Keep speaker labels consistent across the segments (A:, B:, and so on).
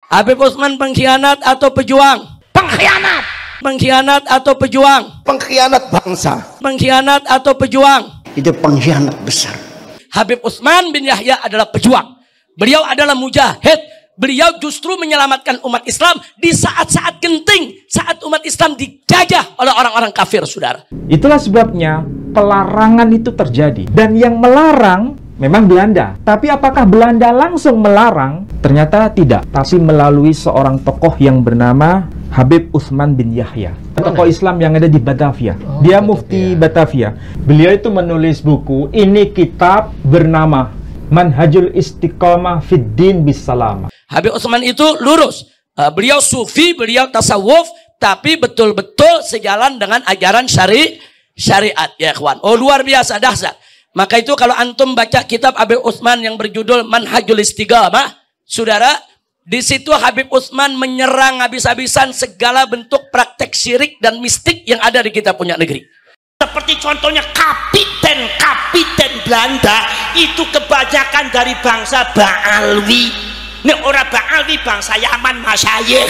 A: Habib Utsman pengkhianat atau pejuang?
B: Pengkhianat.
A: Pengkhianat atau pejuang?
B: Pengkhianat bangsa.
A: Pengkhianat atau pejuang?
B: Itu pengkhianat besar.
A: Habib Utsman bin Yahya adalah pejuang. Beliau adalah mujahid. Beliau justru menyelamatkan umat Islam di saat-saat genting, saat umat Islam dijajah oleh orang-orang kafir, saudara.
C: Itulah sebabnya pelarangan itu terjadi. Dan yang melarang memang Belanda. Tapi apakah Belanda langsung melarang? Ternyata tidak. Tapi melalui seorang tokoh yang bernama Habib Utsman bin Yahya. Tokoh Islam yang ada di Batavia. Dia mufti Batavia. Beliau itu menulis buku, ini kitab bernama Manhajul Istiqomah Fid Din Bisalamah.
A: Habib Utsman itu lurus. Beliau sufi, beliau tasawuf, tapi betul-betul sejalan dengan ajaran syariat, ya ikhwan. Oh, luar biasa, dahsyat. Maka itu kalau antum baca kitab Habib Utsman yang berjudul Manhajul Istiqomah, saudara, di situ Habib Utsman menyerang habis-habisan segala bentuk praktek syirik dan mistik yang ada di kita punya negeri.
D: Seperti contohnya kapiten Belanda itu kebanyakan dari bangsa Ba'alwi. Ini orang Ba'alwi bangsa Yaman, masyayikh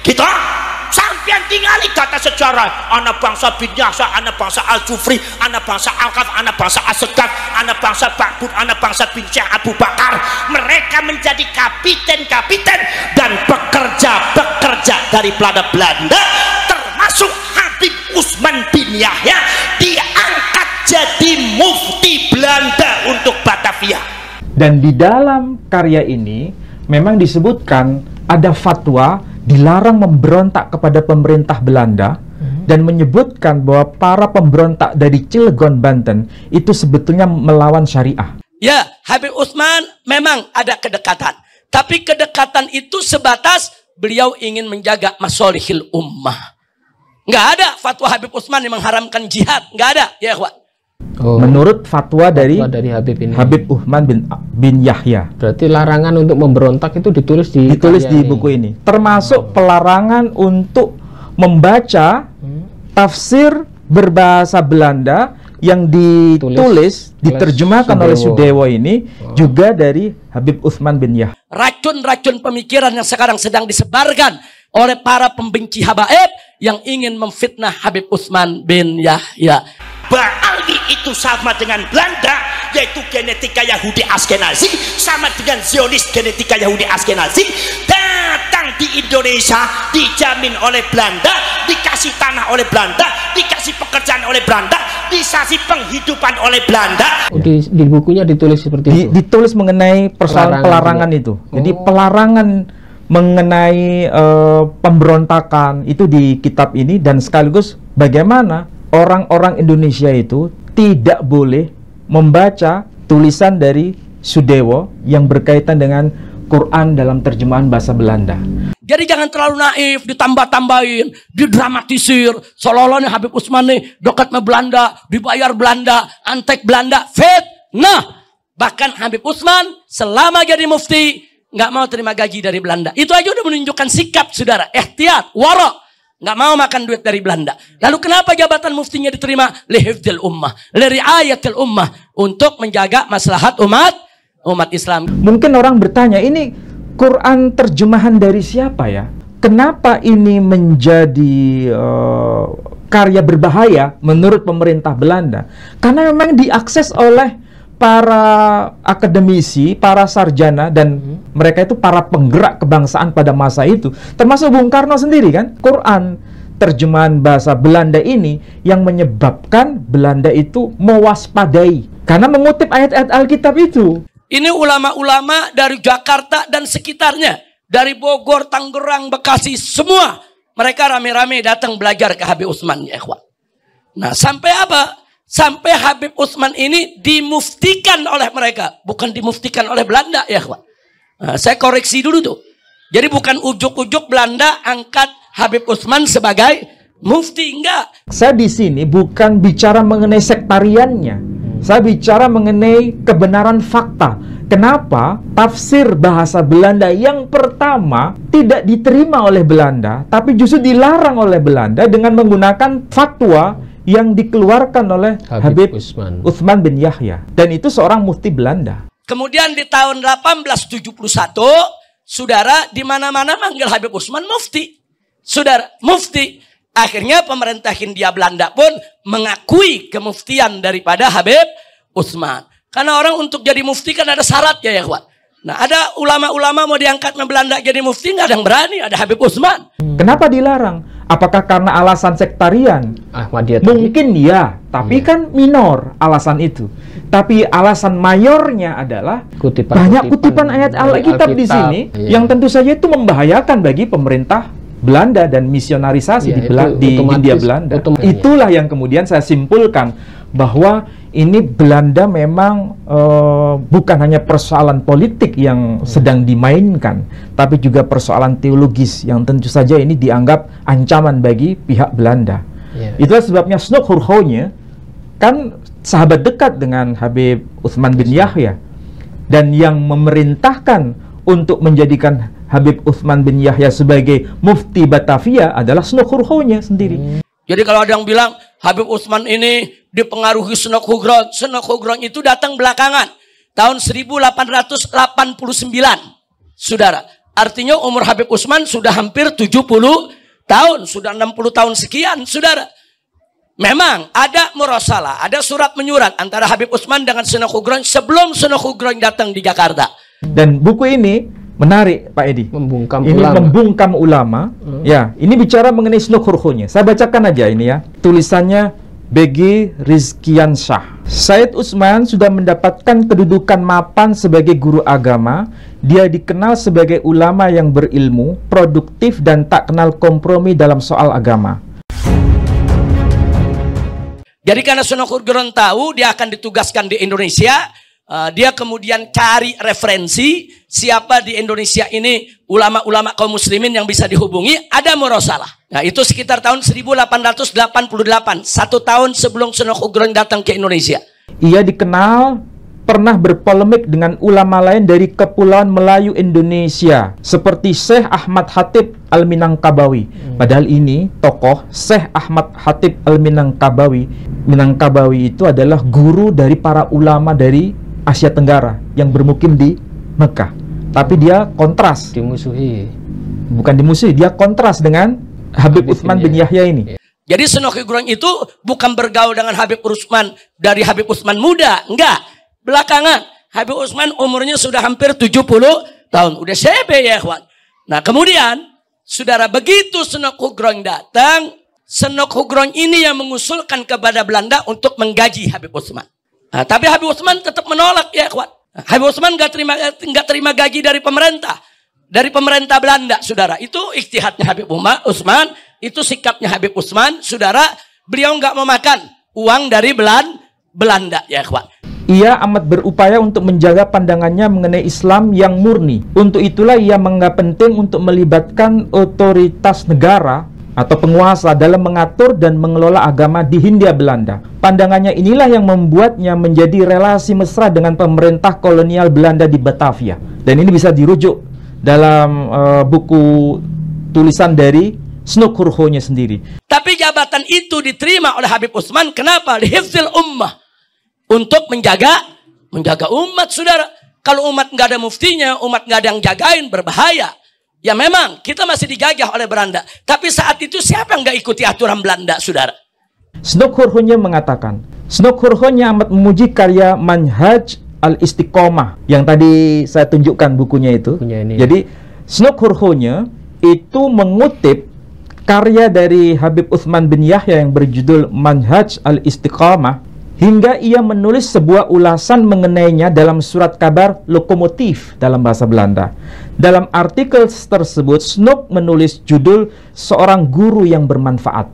D: gitu. Sampian tinggali data sejarah, anak bangsa bin Yahya, anak bangsa Al-Jufri, anak bangsa Al-Kaf, anak bangsa As-Sedad, anak bangsa Ba'bud, anak bangsa bin Syekh Abu Bakar. Mereka menjadi kapiten dan bekerja dari Belanda, termasuk Habib Utsman bin Yahya diangkat jadi mufti Belanda untuk Batavia.
C: Dan di dalam karya ini memang disebutkan ada fatwa dilarang memberontak kepada pemerintah Belanda dan menyebutkan bahwa para pemberontak dari Cilegon, Banten itu sebetulnya melawan syariah.
A: Ya, Habib Utsman memang ada kedekatan. Tapi kedekatan itu sebatas beliau ingin menjaga masolihil ummah. Nggak ada fatwa Habib Utsman yang mengharamkan jihad. Nggak ada, ya ikhwan.
C: Menurut fatwa dari
E: Habib ini,
C: Habib Utsman bin Yahya.
E: Berarti larangan untuk memberontak itu ditulis di
C: buku ini. Termasuk pelarangan untuk membaca tafsir berbahasa Belanda yang diterjemahkan oleh Sudewo ini juga dari Habib Utsman bin Yahya.
A: Racun-racun pemikiran yang sekarang sedang disebarkan oleh para pembenci habaib yang ingin memfitnah Habib Utsman bin Yahya.
D: Ba'alwi itu sama dengan Belanda, yaitu genetika Yahudi Askenazi, sama dengan Zionis genetika Yahudi Askenazi. Datang di Indonesia, dijamin oleh Belanda, dikasih tanah oleh Belanda, dikasih pekerjaan oleh Belanda, dikasih penghidupan oleh Belanda.
E: Di bukunya ditulis seperti itu.
C: Ditulis mengenai persoalan pelarangan itu. Jadi pelarangan mengenai pemberontakan itu di kitab ini, dan sekaligus bagaimana orang-orang Indonesia itu tidak boleh membaca tulisan dari Sudewo yang berkaitan dengan Quran dalam terjemahan bahasa Belanda.
A: Jadi jangan terlalu naif, ditambah-tambahin, didramatisir, seolah-olahnya Habib Utsman nih dekat sama Belanda, dibayar Belanda, antek Belanda, fitnah. Bahkan Habib Utsman selama jadi mufti nggak mau terima gaji dari Belanda. Itu aja udah menunjukkan sikap, saudara. Ihtiyat, wara. Nggak mau makan duit dari Belanda. Lalu kenapa jabatan muftinya diterima? Lihifdil ummah, liriayatil ummah, untuk menjaga maslahat umat Islam.
C: Mungkin orang bertanya, ini Quran terjemahan dari siapa ya? Kenapa ini menjadi karya berbahaya menurut pemerintah Belanda? Karena memang diakses oleh para akademisi, para sarjana, dan mereka itu para penggerak kebangsaan pada masa itu, termasuk Bung Karno sendiri kan. Quran terjemahan bahasa Belanda ini yang menyebabkan Belanda itu mewaspadai karena mengutip ayat-ayat Alkitab itu.
A: Ini ulama-ulama dari Jakarta dan sekitarnya, dari Bogor, Tangerang, Bekasi, semua mereka rame-rame datang belajar ke Habib Utsman, ya ikhwan. Nah, sampai apa? Sampai Habib Utsman ini dimuftikan oleh mereka, bukan dimuftikan oleh Belanda, ya ikhwan. Nah, saya koreksi dulu tuh. Jadi bukan ujuk-ujuk Belanda angkat Habib Utsman sebagai mufti, enggak.
C: Saya di sini bukan bicara mengenai sektariannya. Saya bicara mengenai kebenaran fakta. Kenapa tafsir bahasa Belanda yang pertama tidak diterima oleh Belanda, tapi justru dilarang oleh Belanda dengan menggunakan fatwa yang dikeluarkan oleh Habib Utsman bin Yahya. Dan itu seorang mufti Belanda.
A: Kemudian di tahun 1871, saudara, di mana-mana manggil Habib Utsman mufti. Saudara, mufti. Akhirnya pemerintah Hindia Belanda pun mengakui kemuftian daripada Habib Utsman. Karena orang untuk jadi mufti kan ada syaratnya ya kawan. Nah, ada ulama-ulama mau diangkat ke Belanda jadi mufti, nggak ada yang berani, ada Habib Utsman.
C: Kenapa dilarang? Apakah karena alasan sektarian?
E: Ahmadiyah tadi.
C: Mungkin ya, tapi kan minor alasan itu. Tapi alasan mayornya adalah banyak kutipan ayat Alkitab di sini yang tentu saja itu membahayakan bagi pemerintah Belanda dan misionarisasi di Hindia Belanda. Itulah yang kemudian saya simpulkan bahwa ini Belanda memang bukan hanya persoalan politik yang sedang dimainkan, tapi juga persoalan teologis yang tentu saja ini dianggap ancaman bagi pihak Belanda. Itulah sebabnya Snoek Hurgronje kan sahabat dekat dengan Habib Utsman bin Yahya, dan yang memerintahkan untuk menjadikan Habib Utsman bin Yahya sebagai mufti Batavia adalah Snoek Hurgronje sendiri.
A: Jadi kalau ada yang bilang Habib Utsman ini dipengaruhi Snoek Hurgronje, Snoek Hurgronje itu datang belakangan tahun 1889, saudara. Artinya umur Habib Utsman sudah hampir 70 tahun, sudah 60 tahun sekian, saudara. Memang ada murasalah, ada surat menyurat antara Habib Utsman dengan Snoek Hurgronje sebelum Snoek Hurgronje datang di Jakarta. Dan
C: buku ini menarik, Pak Edi. Membungkam ulama. Ya, ini bicara mengenai Snoek Hurgronje. Saya bacakan aja ini ya. Tulisannya B.G. Rizkiansyah. Said Utsman sudah mendapatkan kedudukan mapan sebagai guru agama. Dia dikenal sebagai ulama yang berilmu, produktif, dan tak kenal kompromi dalam soal agama.
A: Jadi karena Snoek Hurgronje tahu dia akan ditugaskan di Indonesia, dia kemudian cari referensi siapa di Indonesia ini ulama-ulama kaum muslimin yang bisa dihubungi, ada murasalah. Nah, itu sekitar tahun 1888, 1 tahun sebelum Snoek Hurgronje datang ke Indonesia.
C: Ia dikenal pernah berpolemik dengan ulama lain dari Kepulauan Melayu Indonesia seperti Syekh Ahmad Khatib Al-Minangkabawi. Padahal ini tokoh Syekh Ahmad Khatib Al-Minangkabawi. Minangkabawi itu adalah guru dari para ulama dari Asia Tenggara yang bermukim di Mekah. Tapi dia kontras.
E: Dimusuhi.
C: Bukan dimusuhi, dia kontras dengan Habib Utsman bin Yahya ini.
A: Jadi Snoek Hurgronje itu bukan bergaul dengan Habib Utsman dari Habib Utsman muda, enggak. Belakangan Habib Utsman umurnya sudah hampir 70 tahun, udah sebe ya kawan. Nah, kemudian saudara, begitu Snoek Hurgronje datang, Snoek Hurgronje ini yang mengusulkan kepada Belanda untuk menggaji Habib Utsman. Nah, tapi Habib Utsman tetap menolak ya kawan. Habib Utsman nggak terima gaji dari pemerintah Belanda, saudara. Itu ijtihadnya Habib Utsman, itu sikapnya Habib Utsman, saudara. Beliau nggak mau makan uang dari Belanda ya kawan.
C: Ia amat berupaya untuk menjaga pandangannya mengenai Islam yang murni. Untuk itulah ia menganggap penting untuk melibatkan otoritas negara atau penguasa dalam mengatur dan mengelola agama di Hindia Belanda. Pandangannya inilah yang membuatnya menjadi relasi mesra dengan pemerintah kolonial Belanda di Batavia. Dan ini bisa dirujuk dalam buku tulisan dari Snoek Hurgronje sendiri.
A: Tapi jabatan itu diterima oleh Habib Utsman, kenapa? Lihifdzil ummah. Untuk menjaga umat, saudara. Kalau umat nggak ada muftinya, umat nggak ada yang jagain, berbahaya. Ya memang kita masih dijajah oleh Belanda. Tapi saat itu siapa yang nggak ikuti aturan Belanda, saudara?
C: Snoek Hurgronje mengatakan, Snoek Hurgronje amat memuji karya Manhaj Al-Istiqomah yang tadi saya tunjukkan bukunya itu. Jadi Snoek Hurgronje itu mengutip karya dari Habib Utsman bin Yahya yang berjudul Manhaj Al-Istiqomah, hingga ia menulis sebuah ulasan mengenainya dalam surat kabar Lokomotief dalam bahasa Belanda. Dalam artikel tersebut, Snoek menulis judul Seorang Guru yang Bermanfaat.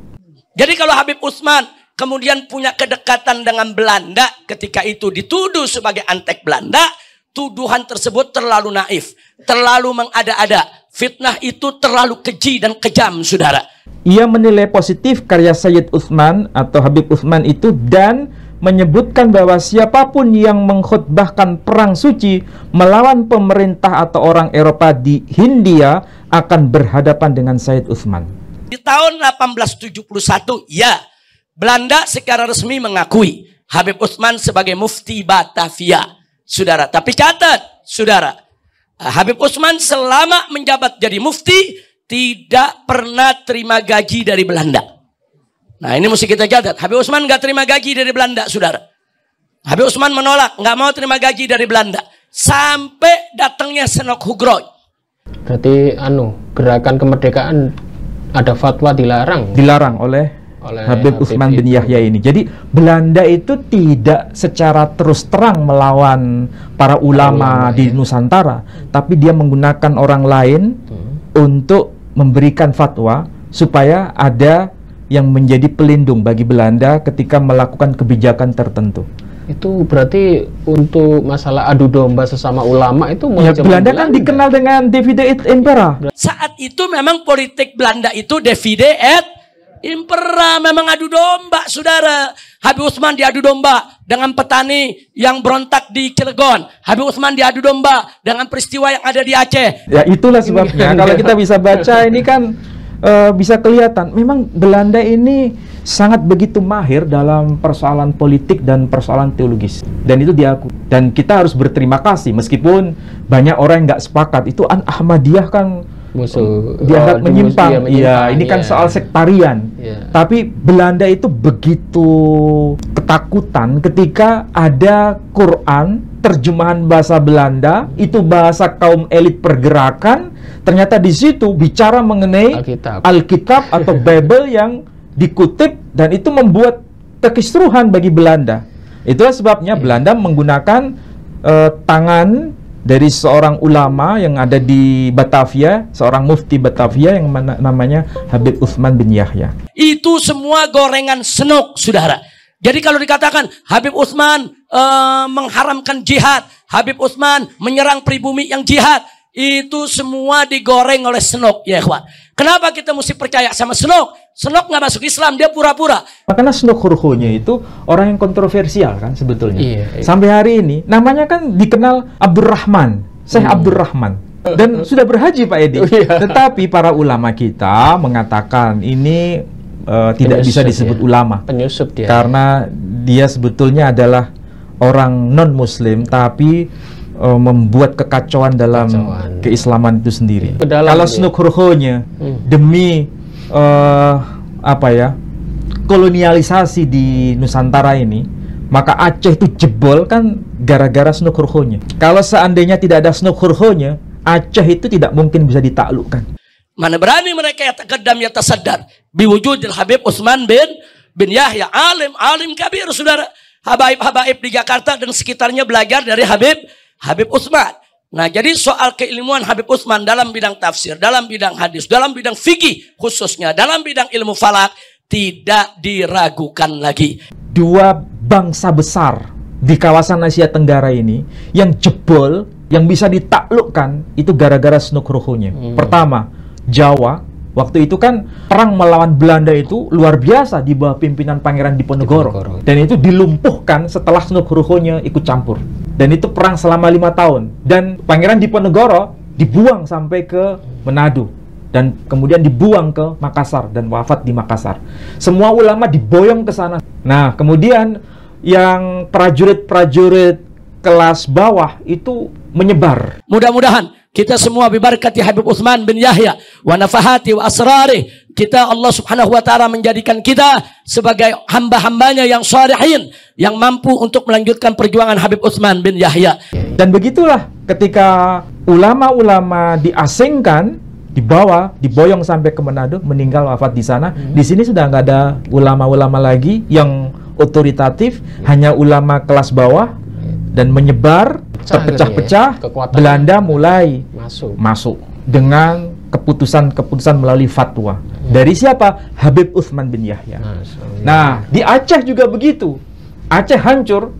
A: Jadi kalau Habib Utsman kemudian punya kedekatan dengan Belanda, ketika itu dituduh sebagai antek Belanda, tuduhan tersebut terlalu naif, terlalu mengada-ada. Fitnah itu terlalu keji dan kejam, saudara.
C: Ia menilai positif karya Sayyid Utsman atau Habib Utsman itu dan menyebutkan bahwa siapapun yang mengkhutbahkan perang suci melawan pemerintah atau orang Eropa di Hindia akan berhadapan dengan Sayyid Utsman.
A: Di tahun 1871, ya, Belanda secara resmi mengakui Habib Utsman sebagai mufti Batavia, saudara. Tapi catat, saudara, Habib Utsman selama menjabat jadi mufti tidak pernah terima gaji dari Belanda. Nah ini mesti kita catat. Habib Utsman nggak terima gaji dari Belanda, saudara. Habib Utsman menolak, nggak mau terima gaji dari Belanda. Sampai datangnya Senok Hugroy.
E: Berarti gerakan kemerdekaan ada fatwa dilarang.
C: Dilarang oleh Habib Utsman bin Yahya ini. Jadi Belanda itu tidak secara terus terang melawan para ulama di Nusantara, tapi dia menggunakan orang lain untuk memberikan fatwa supaya ada yang menjadi pelindung bagi Belanda ketika melakukan kebijakan tertentu.
E: Itu berarti untuk masalah adu domba sesama ulama itu
C: ya, Belanda kan dikenal dengan divide et impera.
A: Saat itu memang politik Belanda itu divide et impera, memang adu domba, saudara. Habib Utsman diadu domba dengan petani yang berontak di Cilegon. Habib Utsman diadu domba dengan peristiwa yang ada di Aceh.
C: Ya itulah sebabnya kalau kita bisa baca ini kan bisa kelihatan memang Belanda ini sangat begitu mahir dalam persoalan politik dan persoalan teologis, dan itu diakui. Dan kita harus berterima kasih meskipun banyak orang yang nggak sepakat. Itu Ahmadiyah kan
E: musuh
C: dianggap menyimpang. Iya, ini kan soal sektarian. Tapi Belanda itu begitu ketakutan ketika ada Quran terjemahan bahasa Belanda, itu bahasa kaum elit pergerakan, ternyata di situ bicara mengenai Alkitab atau Bible yang dikutip, dan itu membuat kekisruhan bagi Belanda. Itulah sebabnya Belanda menggunakan tangan dari seorang ulama yang ada di Batavia, seorang mufti Batavia yang namanya Habib Utsman bin Yahya.
A: Itu semua gorengan senok, saudara. Jadi kalau dikatakan Habib Utsman mengharamkan jihad, Habib Utsman menyerang pribumi yang jihad, itu semua digoreng oleh senok, ya ikhwan. Kenapa kita mesti percaya sama senok? Senok nggak masuk Islam, dia pura-pura.
C: Karena Senok Hurhonya itu orang yang kontroversial kan sebetulnya.
E: Iya.
C: Sampai hari ini namanya kan dikenal Abdurrahman, Syekh Abdurrahman. Dan sudah berhaji Pak Edi. Tetapi para ulama kita mengatakan ini tidak bisa disebut ulama.
E: Penyusup dia.
C: Karena dia sebetulnya adalah orang non-muslim tapi membuat kekacauan dalam keislaman itu sendiri. Kalau Senok Hurhonya demi kolonialisasi di Nusantara ini, maka Aceh itu jebol kan gara-gara Senok Hurhonya. Kalau seandainya tidak ada Senok Hurhonya, Aceh itu tidak mungkin bisa ditaklukkan.
A: Mana berani mereka yataqaddam yatasaddar biwujudil Habib Utsman bin Yahya, alim kabir, saudara. Habaib-habaib di Jakarta dan sekitarnya belajar dari Habib Utsman. Nah, jadi soal keilmuan Habib Utsman dalam bidang tafsir, dalam bidang hadis, dalam bidang fikih khususnya, dalam bidang ilmu falak tidak diragukan lagi.
C: Dua bangsa besar di kawasan Asia Tenggara ini yang jebol, yang bisa ditaklukkan itu gara-gara Senok Hurhonya. Pertama, Jawa. Waktu itu kan perang melawan Belanda itu luar biasa di bawah pimpinan Pangeran Diponegoro. Dan itu dilumpuhkan setelah Senok Hurhonya ikut campur. Dan itu perang selama 5 tahun. Dan Pangeran Diponegoro dibuang sampai ke Manado. Dan kemudian dibuang ke Makassar dan wafat di Makassar. Semua ulama diboyong ke sana. Nah, kemudian yang prajurit-prajurit kelas bawah itu menyebar.
A: Mudah-mudahan kita semua bibarakati Habib Utsman bin Yahya wa nafahati wa asrari, kita Allah subhanahu wa ta'ala menjadikan kita sebagai hamba-hambanya yang shalihin, yang mampu untuk melanjutkan perjuangan Habib Utsman bin Yahya.
C: Dan begitulah ketika ulama-ulama diasingkan, dibawa, diboyong sampai ke Manado, meninggal wafat di sana. Di sini sudah nggak ada ulama-ulama lagi yang otoritatif, hanya ulama kelas bawah, dan menyebar, terpecah-pecah. Belanda mulai masuk dengan keputusan-keputusan melalui fatwa. Dari siapa? Habib Utsman bin Yahya. Nah, di Aceh juga begitu. Aceh hancur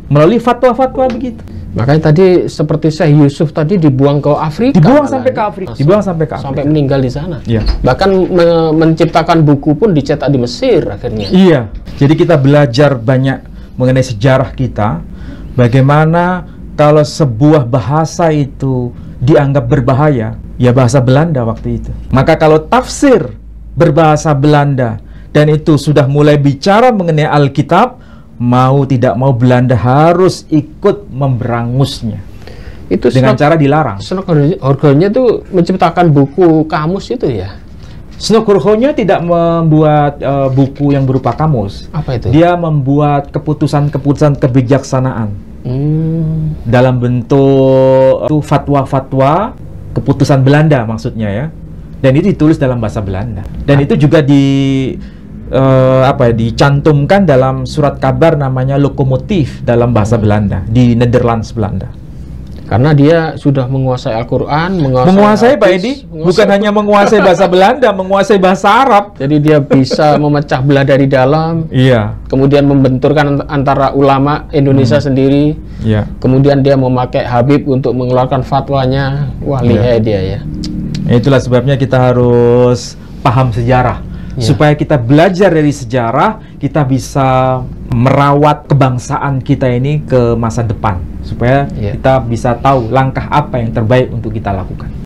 C: melalui fatwa-fatwa begitu.
E: Makanya tadi seperti Syekh Yusuf tadi dibuang ke Afrika.
C: Dibuang sampai ke Afrika. Dibuang sampai ke Afrika.
E: Sampai meninggal di sana.
C: Iya.
E: Bahkan menciptakan buku pun dicetak di Mesir akhirnya.
C: Iya. Jadi kita belajar banyak mengenai sejarah kita. Bagaimana kalau sebuah bahasa itu dianggap berbahaya, ya bahasa Belanda waktu itu. Maka kalau tafsir berbahasa Belanda dan itu sudah mulai bicara mengenai Alkitab, mau tidak mau Belanda harus ikut memberangusnya.
E: Itu
C: dengan cara dilarang.
E: Nugroho tuh menciptakan buku kamus itu ya?
C: Nugroho tidak membuat buku yang berupa kamus.
E: Apa itu?
C: Dia membuat keputusan-keputusan kebijaksanaan dalam bentuk fatwa-fatwa keputusan Belanda maksudnya ya. Dan itu ditulis dalam bahasa Belanda. Dan itu juga dicantumkan dalam surat kabar namanya lokomotif dalam bahasa Belanda di Netherlands Belanda.
E: Karena dia sudah menguasai Al-Quran,
C: menguasai Pak Edi, bukan hanya menguasai bahasa Belanda, menguasai bahasa Arab.
E: Jadi dia bisa memecah belah dari dalam.
C: Iya.
E: Kemudian membenturkan antara ulama Indonesia sendiri.
C: Iya.
E: Kemudian dia memakai Habib untuk mengeluarkan fatwanya. Wah, lihai dia ya.
C: Itulah sebabnya kita harus paham sejarah. Supaya kita belajar dari sejarah, kita bisa merawat kebangsaan kita ini ke masa depan. Supaya kita bisa tahu langkah apa yang terbaik untuk kita lakukan.